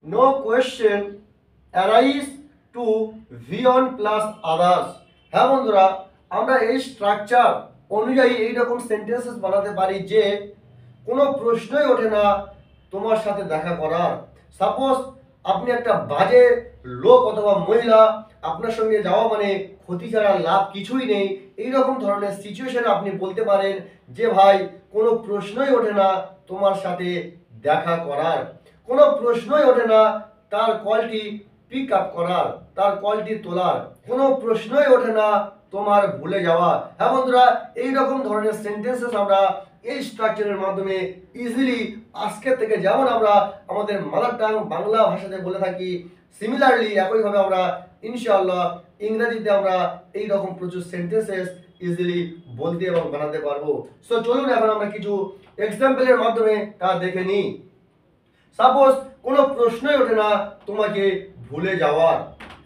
No question arise two ভিয়ন plus others. হ্যাঁ বন্ধুরা, আমরা এই স্ট্রাকচার অনুযায়ী এইরকম সেন্টেন্সেস বানাতে পারি যে কোনো প্রশ্নই ওঠে না তোমার সাথে দেখা করার। সাপোজ আপনি একটা বাজে লোক অথবা মহিলা, আপনার সঙ্গে যাওয়া মানে ক্ষতি ছাড়া লাভ কিছুই নেই, এইরকম ধরনের সিচুয়েশনে আপনি বলতে পারেন যে ভাই কোনো প্রশ্নই ওঠে না তোমার সাথে দেখা করার, কোনো প্রশ্নই ওঠে না তার কলটি পিক আপ করার, তার কলটি তোলার, কোনো প্রশ্নই ওঠে না তোমার ভুলে যাওয়া। হ্যাঁ বন্ধুরা, এইরকম ধরনের সেন্টেন্সেস আমরা এই স্ট্রাকচারের মাধ্যমে ইজিলি আজকের থেকে যেমন আমরা আমাদের মাদার টাং বাংলা ভাষাতে বলে থাকি, সিমিলারলি একইভাবে আমরা ইনশাআল্লাহ ইংরেজিতে আমরা এই রকম প্রচুর সেন্টেন্সেস ইজিলি বলতে এবং বানাতে পারবো। সো চলুন এখন আমরা কিছু এক্সাম্পলের মাধ্যমে তা দেখে নিই। সাপোজ কোনো প্রশ্নই ওঠে না তোমাকে ভুলে যাওয়ার,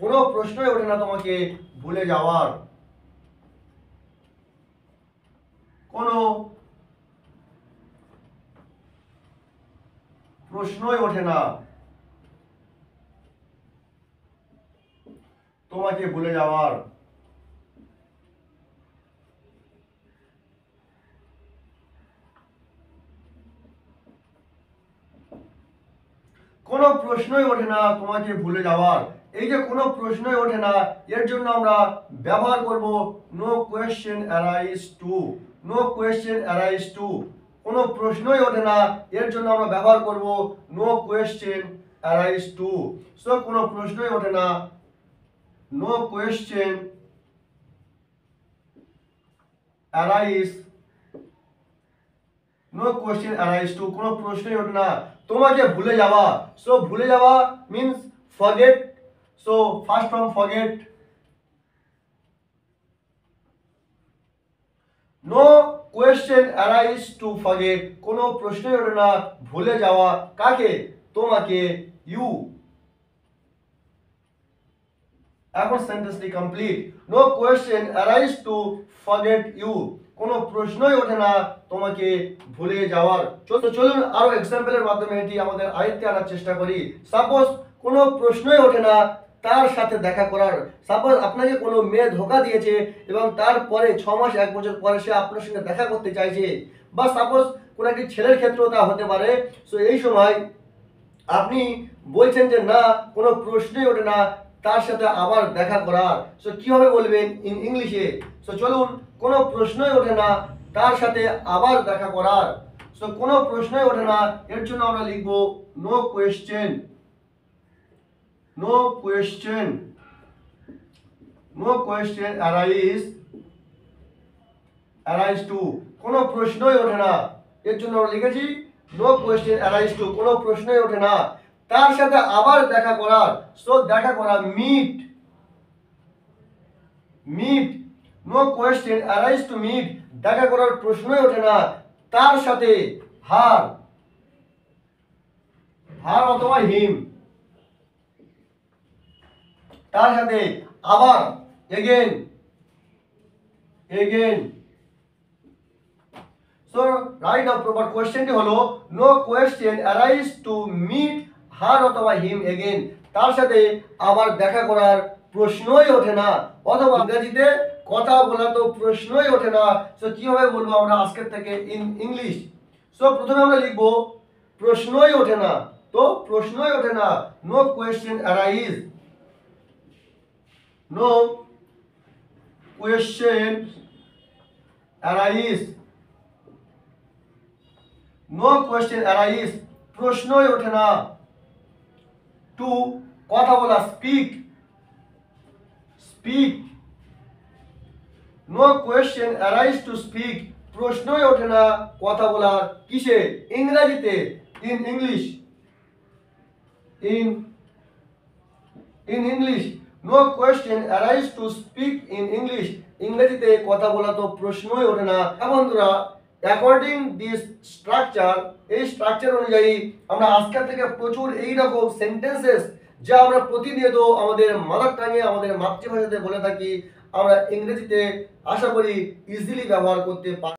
কোনো প্রশ্নই ওঠে না তোমাকে ভুলে যাওয়ার, কোনো প্রশ্নই ওঠে না তোমাকে ভুলে যাওয়ার। কোনো প্রশ্নই ওঠে না তোমাকে ভুলে যাওয়ার, এই যে কোনো প্রশ্নই ওঠে না এর জন্য আমরা ব্যবহার করব no question arise to. No question arise to, কোনো প্রশ্নই ওঠে না এর জন্য আমরা ব্যবহার করব no question arise to. So কোনো প্রশ্নই ওঠে না, no question arise, no question arise to, কোনো প্রশ্নই ওঠে না তোমাকে ভুলে যাওয়া। সো ভুলে যাওয়া means forget. So first from forget, no question arise to forget, কোনো প্রশ্নই ওঠে না ভুলে যাওয়া কাকে, তোমাকে, ইউ। এখন সেন্টেন্সটি complete. No question arise to forget you, কোনো প্রশ্নই ওঠে না তোমাকে ভুলে যাওয়ার। চলুন আরো এক্সাম্পলের মাধ্যমে এটি আমাদের আয়ত্তে আনার চেষ্টা করি। সাপোজ কোনো প্রশ্নই ওঠে না তার সাথে দেখা করার। সাপোজ আপনাকে কোনো মেয়ে ধোকা দিয়েছে এবং তারপরে 6 মাস 1 বছর পরে সে আপনার সঙ্গে দেখা করতে চাইছে, বা সাপোজ কোনো একটি ছেলের ক্ষেত্রেও তা হতে পারে। সো এই সময় আপনি বলছেন যে না কোনো প্রশ্নই ওঠে না তার সাথে আবার দেখা করার। সো কিভাবে বলবেন ইন ইংলিশে? সো চলুন, কোনো প্রশ্নই ওঠে না তার সাথে আবার দেখা করার। সো কোনো প্রশ্নই ওঠে না এর জন্য আমরা লিখব no question, no question, no question arise, arise to, কোনো প্রশ্নই ওঠে না এর জন্য আমরা লিখেছি নো কোয়েশ্চেন অ্যারাইজ টু, কোনো প্রশ্নই ওঠে না তার সাথে আবার দেখা করার। সো দেখা করা, meet, meet, no question arise to meet, দেখা করার প্রশ্নই ওঠে না তার সাথে, হার, হার অথবা হিম, তার সাথে আবার, again, again. So right now proper কোয়েশ্চেনটি হলো no question arise to meet her অথবা হিম এগেন, তার সাথে আবার দেখা করার প্রশ্নই ওঠে না, অথবা ইংরেজিতে কথা বলা তো প্রশ্নই ওঠে না। সো কিভাবে বলবো আমরা আজকের থেকে ইন ইংলিশ? সো প্রথমে আমরা লিখব প্রশ্নই ওঠে না, তো প্রশ্নই ওঠে না, no question arise, no question arise, no question arise, প্রশ্নই ওঠে না, টু কথা বলা, speak, speak, no question arise to speak, প্রশ্নই ওঠে না কথা বলার, কিসে, ইংরেজিতে, in English, in English, no question arise to speak in English, ইংরেজিতে কথা বলা তো প্রশ্নই ওঠে না। বন্ধুরা, অ্যাকর্ডিং দিস স্ট্রাকচার, এই স্ট্রাকচার অনুযায়ী আমরা আজকের থেকে প্রচুর এইরকম সেন্টেন্সেস যা আমরা প্রতিনিয়ত আমাদের মাদার টাঙে আমাদের মাতৃভাষাতে বলে থাকি, আমরা ইংরেজিতে আশা করি ইজিলি ব্যবহার করতে পারি।